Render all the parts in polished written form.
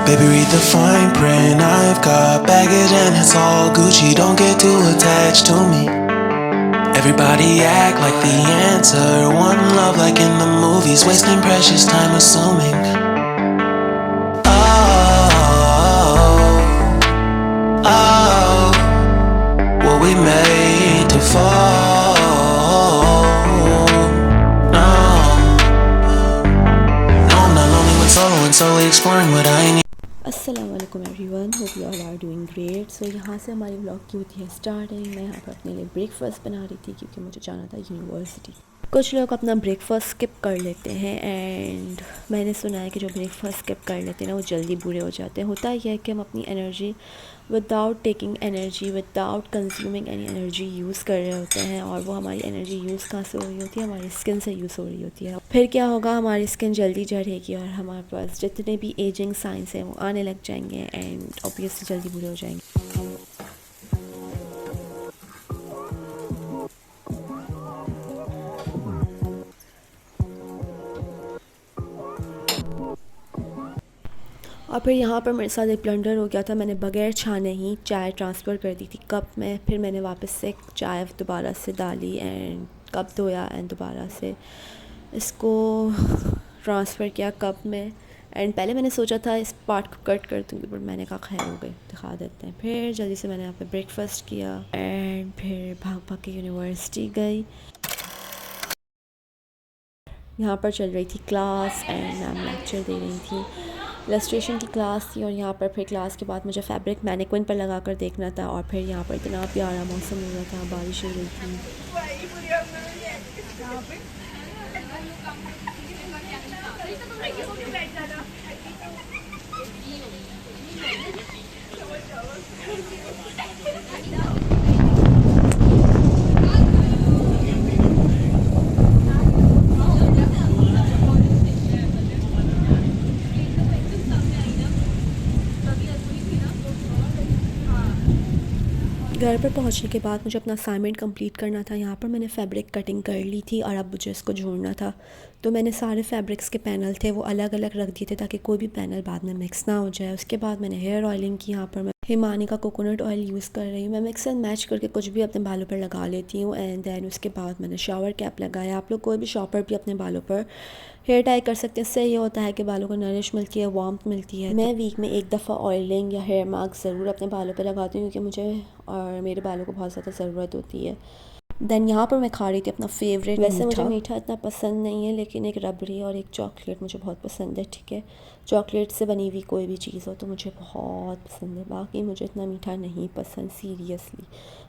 Baby, read the fine print. I've got baggage and it's all Gucci. Don't get too attached to me. Everybody act like the answer. One love like in the movies. Wasting precious time assuming. Oh, oh, were we made to fall? No, no, I'm not lonely when solo and solely exploring what I need. अस्सलामुअलैकुम everyone, hope you all are doing great. So यहाँ से हमारी vlog की होती है starting. मैं यहाँ पर अपने लिए ब्रेकफास्ट बना रही थी क्योंकि मुझे जाना था यूनिवर्सिटी। कुछ लोग अपना ब्रेकफास्ट स्किप कर लेते हैं एंड मैंने सुना है कि जो ब्रेकफास्ट स्किप कर लेते हैं ना वो जल्दी बूढ़े हो जाते हैं। होता ही है कि हम अपनी energy without taking energy, without consuming any energy use कर रहे होते हैं, और वो हमारी एनर्जी यूज़ कहाँ से हो रही होती है? हमारी स्किन से यूज़ हो रही होती है। फिर क्या होगा? हमारी स्किन जल्दी झड़ेगी और हमारे पास जितने भी एजिंग साइंस हैं वो आने लग जाएंगे एंड ऑब्वियसली जल्दी बूढ़े हो जाएंगे। और फिर यहाँ पर मेरे साथ एक ब्लंडर हो गया था। मैंने बग़ैर छाने ही चाय ट्रांसफ़र कर दी थी कप में। फिर मैंने वापस से चाय दोबारा से डाली एंड कप धोया एंड दोबारा से इसको ट्रांसफ़र किया कप में। एंड पहले मैंने सोचा था इस पार्ट को कट कर दूँगी, बट मैंने कहा खैर हो गई, दिखा देते हैं। फिर जल्दी से मैंने यहाँ पे ब्रेकफास्ट किया एंड फिर भाग भाग के यूनिवर्सिटी गई। यहाँ पर चल रही थी क्लास एंड मैम लेक्चर दे रही थी। इलस्ट्रेशन की क्लास थी और यहाँ पर फिर क्लास के बाद मुझे फैब्रिक मैनिक्विन पर लगा कर देखना था। और फिर यहाँ पर इतना प्यारा मौसम हो रहा था, बारिश हो रही थी। घर पर पहुंचने के बाद मुझे अपना असाइनमेंट कंप्लीट करना था। यहाँ पर मैंने फ़ैब्रिक कटिंग कर ली थी और अब मुझे इसको जोड़ना था। तो मैंने सारे फैब्रिक्स के पैनल थे वो अलग अलग रख दिए थे ताकि कोई भी पैनल बाद में मिक्स ना हो जाए। उसके बाद मैंने हेयर ऑयलिंग की। यहाँ पर मैं हिमानी का कोकोनट ऑयल यूज़ कर रही हूँ। मैं मिक्स एंड मैच करके कुछ भी अपने बालों पर लगा लेती हूँ एंड देन उसके बाद मैंने शावर कैप लगाया। आप लोग कोई भी शॉपर भी अपने बालों पर हेयर टाई कर सकते हैं। इससे ये होता है कि बालों को नरिश मिलती है, वार्मथ मिलती है। मैं वीक में एक दफ़ा ऑयलिंग या हेयर मास्क ज़रूर अपने बालों पर लगाती हूँ क्योंकि मुझे और मेरे बालों को बहुत ज़्यादा ज़रूरत होती है। देन यहाँ पर मैं खा रही थी अपना फेवरेट। वैसे मुझे मीठा इतना पसंद नहीं है, लेकिन एक रबड़ी और एक चॉकलेट मुझे बहुत पसंद है। ठीक है, चॉकलेट से बनी हुई कोई भी चीज़ हो तो मुझे बहुत पसंद है। बाकी मुझे इतना मीठा नहीं पसंद सीरियसली।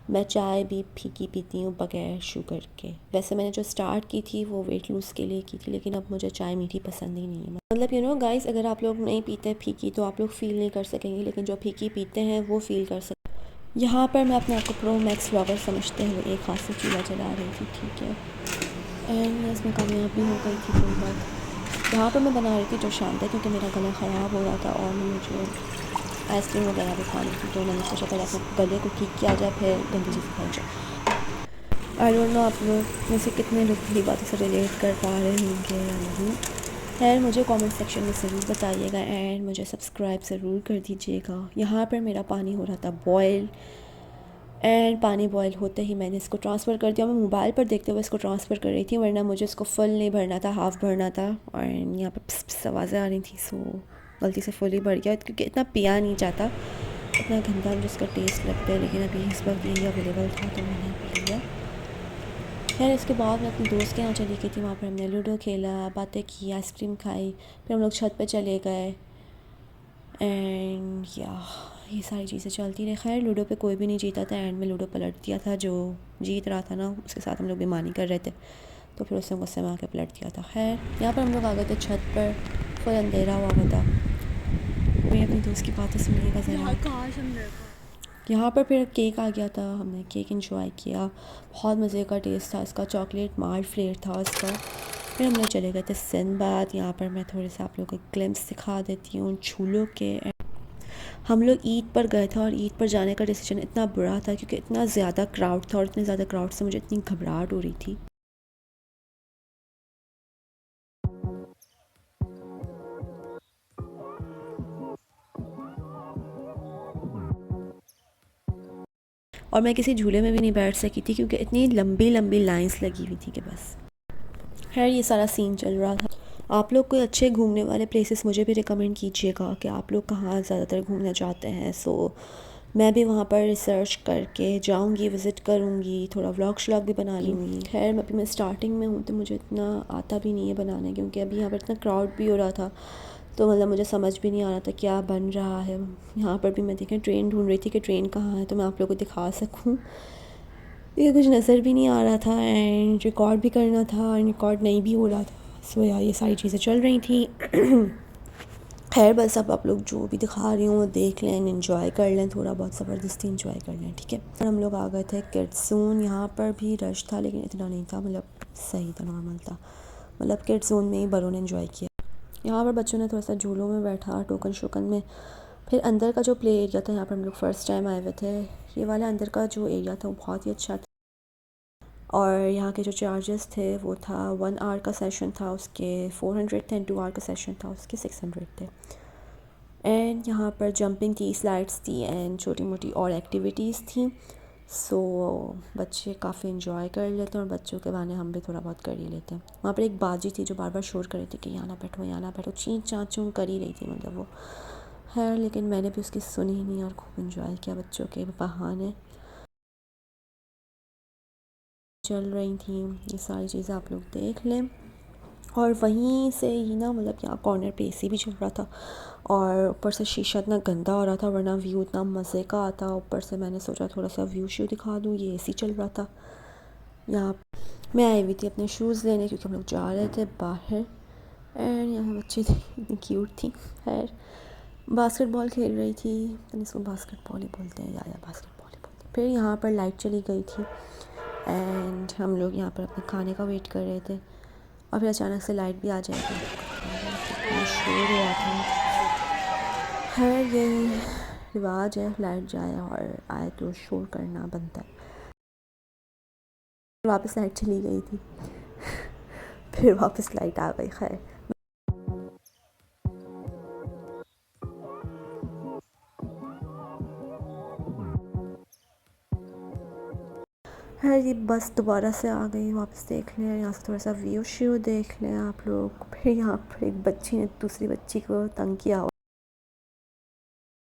मैं चाय भी फीकी पीती हूँ बग़ैर शुगर के। वैसे मैंने जो स्टार्ट की थी वो वेट लूज़ के लिए की थी, लेकिन अब मुझे चाय मीठी पसंद ही नहीं है। मतलब यू नो गाइस, अगर आप लोग नहीं पीते फीकी तो आप लोग फ़ील नहीं कर सकेंगे, लेकिन जो फीकी पीते हैं वो फ़ील कर सकते। यहाँ पर मैं अपने आप को प्रो मैक्स व्लॉगर समझते हुए एक हाथ से चूल्हा जला रही थी। ठीक है, एंड इसमें कामयाब भी हो गई थी थोड़ी बहुत। यहाँ पर मैं बना रही थी जो शांत है क्योंकि मेरा गला ख़राब हो रहा था और मुझे आइसक्रीम वगैरह भी खानी थी। तो मैंने सोचा पहले अपने गले को ठीक किया जाए, फिर गंदी चीज़ खाई जाए। आई डोंट नो आप लोग में से कितने लोग मेरी बातों से रिलेट कर पा रहे होंगे या नहीं। खैर मुझे कमेंट सेक्शन में ज़रूर बताइएगा एंड मुझे सब्सक्राइब ज़रूर कर दीजिएगा। यहाँ पर मेरा पानी हो रहा था बॉयल एंड पानी बॉयल होते ही मैंने इसको ट्रांसफ़र कर दिया। मैं मोबाइल पर देखते हुए इसको ट्रांसफ़र कर रही थी, वरना मुझे इसको फुल नहीं भरना था, हाफ़ भरना था। और यहाँ पर पिस पिस आवाज़ें आ रही थी, सो गलती से फुल ही भर गया क्योंकि इतना पिया नहीं जाता, इतना गंदा मुझे इसका टेस्ट लगता है। लेकिन अभी इस वक्त यही अवेलेबल था तो मैंने पी लिया। खैर इसके बाद मैं अपने दोस्त के यहाँ चली गई थी। वहाँ पर हमने लूडो खेला, बातें की, आइसक्रीम खाई, फिर हम लोग छत पे चले गए एंड या ये सारी चीज़ें चलती रही। खैर लूडो पे कोई भी नहीं जीता था, एंड में लूडो पलट दिया था। जो जीत रहा था ना उसके साथ हम लोग बेईमानी कर रहे थे, तो फिर उसने गुस्से में आके पलट दिया था। खैर यहाँ पर हम लोग आ गए थे छत पर, फुल अंधेरा हुआ था। मेरी अपनी दोस्त की बातें सुनिएगा ज़रा। यहाँ पर फिर केक आ गया था, हमने केक इंजॉय किया। बहुत मज़े का टेस्ट था इसका, चॉकलेट मार्ट फ्लेवर था इसका। फिर हम लोग चले गए थे सिंबाद। यहाँ पर मैं थोड़े से आप लोगों को ग्लिम्स दिखा देती हूँ झूलों के। हम लोग ईद पर गए थे और ईद पर जाने का डिसीजन इतना बुरा था क्योंकि इतना ज़्यादा क्राउड था और इतने ज़्यादा क्राउड से मुझे इतनी घबराहट हो रही थी। और मैं किसी झूले में भी नहीं बैठ सकी थी क्योंकि इतनी लंबी लंबी लाइंस लगी हुई थी कि बस। खैर ये सारा सीन चल रहा था। आप लोग कोई अच्छे घूमने वाले प्लेसेस मुझे भी रिकमेंड कीजिएगा कि आप लोग कहाँ ज़्यादातर घूमना चाहते हैं। सो मैं भी वहाँ पर रिसर्च करके जाऊँगी, विज़िट करूँगी, थोड़ा व्लॉग श्लॉग भी बना लूँगी। खैर अभी मैं स्टार्टिंग में हूँ तो मुझे इतना आता भी नहीं है बनाने, क्योंकि अभी यहाँ पर इतना क्राउड भी हो रहा था तो मतलब मुझे समझ भी नहीं आ रहा था क्या बन रहा है। यहाँ पर भी मैं देखें ट्रेन ढूंढ रही थी कि ट्रेन कहाँ है तो मैं आप लोगों को दिखा सकूँ। ये कुछ नज़र भी नहीं आ रहा था एंड रिकॉर्ड भी करना था एंड रिकॉर्ड नहीं भी हो रहा था। सो यार ये सारी चीज़ें चल रही थी। खैर बस अब आप लोग जो भी दिखा रही हूँ वो देख लें, इन्जॉय कर लें, थोड़ा बहुत ज़बरदस्ती इन्जॉय कर लें, ठीक है। और हम लोग आ गए थे किड्स जोन। यहाँ पर भी रश था लेकिन इतना नहीं था, मतलब सही था, नॉर्मल था। मतलब किड्स जोन में ही बड़ों ने इन्जॉय किया। यहाँ पर बच्चों ने थोड़ा सा झूलों में बैठा, टोकन शोकन में। फिर अंदर का जो प्ले एरिया था, यहाँ पर हम लोग फ़र्स्ट टाइम आए हुए थे, ये वाला अंदर का जो एरिया था वो बहुत ही अच्छा था। और यहाँ के जो चार्जेस थे वो था 1 आवर का सेशन था उसके 400 थे, 2 आवर का सेशन था उसके 600 थे। एंड यहाँ पर जंपिंग थी, स्लाइड्स थी एंड छोटी मोटी और एक्टिविटीज़ थी। सो बच्चे काफ़ी इन्जॉय कर लेते हैं और बच्चों के बहाने हम भी थोड़ा बहुत कर ही लेते हैं। वहाँ पर एक बाजी थी जो बार बार शोर कर रही थी कि यहाँ ना बैठो, यहाँ ना बैठो, चीं चाँ चूँ कर ही रही थी मतलब वो। खैर लेकिन मैंने भी उसकी सुनी ही नहीं और खूब इन्जॉय किया बच्चों के बहाने। चल रही थी ये सारी चीज़ें आप लोग देख लें। और वहीं से ही ना मतलब यहाँ कॉर्नर पे एसी भी चल रहा था और ऊपर से शीशा इतना गंदा हो रहा था, वरना व्यू इतना मज़े का आता। ऊपर से मैंने सोचा थोड़ा सा व्यू शू दिखा दूँ, ये एसी चल रहा था। यहाँ मैं आई हुई थी अपने शूज़ लेने क्योंकि हम लोग जा रहे थे बाहर। एंड यहाँ बच्ची थी, इतनी क्यूट थी। खैर बास्केटबॉल खेल रही थी, तो इसको बास्केटबॉल ही बोलते हैं या बास्केटबॉल ही बोलते हैं। फिर यहाँ पर लाइट चली गई थी एंड हम लोग यहाँ पर अपने खाने का वेट कर रहे थे और फिर अचानक से लाइट भी आ जाएगी। शोर हुआ था। खैर यही रिवाज है, लाइट जाए और आए तो शोर करना बनता है। वापस लाइट चली गई थी। फिर वापस लाइट आ गई। खैर ये बस दोबारा से आ गई, वापस देख लें यहाँ से थोड़ा सा व्यू श्यू देख लें आप लोग। फिर यहाँ पर एक बच्ची ने दूसरी बच्ची को तंग किया हुआ,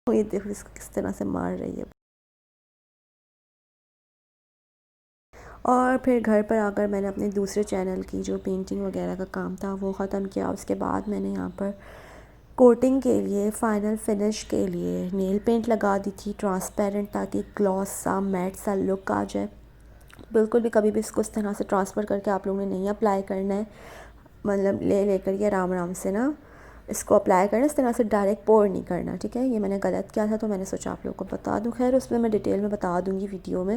ये देखो इसको किस तरह से मार रही है। और फिर घर पर आकर मैंने अपने दूसरे चैनल की जो पेंटिंग वगैरह का काम था वो ख़त्म किया। उसके बाद मैंने यहाँ पर कोटिंग के लिए, फाइनल फिनिश के लिए नेल पेंट लगा दी थी ट्रांसपेरेंट, ताकि ग्लॉस सा मैट सा लुक आ जाए। बिल्कुल भी कभी भी इसको इस तरह से ट्रांसफ़र करके आप लोगों ने नहीं अप्लाई करना है, मतलब ले कर के आराम आराम से ना इसको अप्लाई करना, इस तरह से डायरेक्ट पोर नहीं करना, ठीक है। ये मैंने गलत किया था तो मैंने सोचा आप लोगों को बता दूं। खैर उसमें मैं डिटेल में बता दूंगी वीडियो में,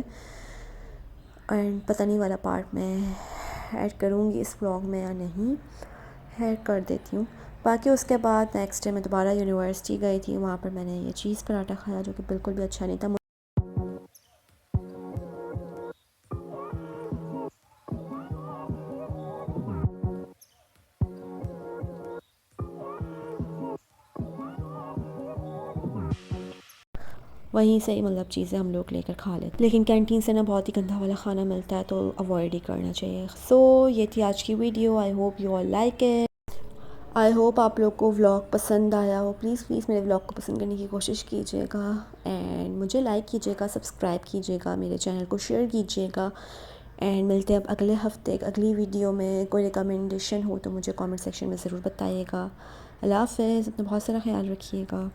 एंड पता नहीं वाला पार्ट मैं ऐड करूँगी इस व्लॉग में या नहीं, ऐड कर देती हूँ। बाकी उसके बाद नेक्स्ट डे मैं दोबारा यूनिवर्सिटी गई थी, वहाँ पर मैंने ये चीज़ पराठा खाया जो कि बिल्कुल भी अच्छा नहीं था। वहीं से ही मतलब चीज़ें हम लोग लेकर खा लेते, लेकिन कैंटीन से ना बहुत ही गंदा वाला खाना मिलता है तो अवॉइड ही करना चाहिए। सो ये थी आज की video. I hope you all like it. I hope आप लोग को व्लॉग पसंद आया हो। प्लीज़ मेरे व्लॉग को पसंद करने की कोशिश कीजिएगा एंड मुझे लाइक कीजिएगा, सब्सक्राइब कीजिएगा, मेरे चैनल को शेयर कीजिएगा। एंड मिलते हैं अब अगले हफ्ते एक अगली वीडियो में। कोई रिकमेंडेशन हो तो मुझे कमेंट सेक्शन में ज़रूर बताइएगा। अल्लाह हाफ़िज़, अपना बहुत सारा ख्याल रखिएगा।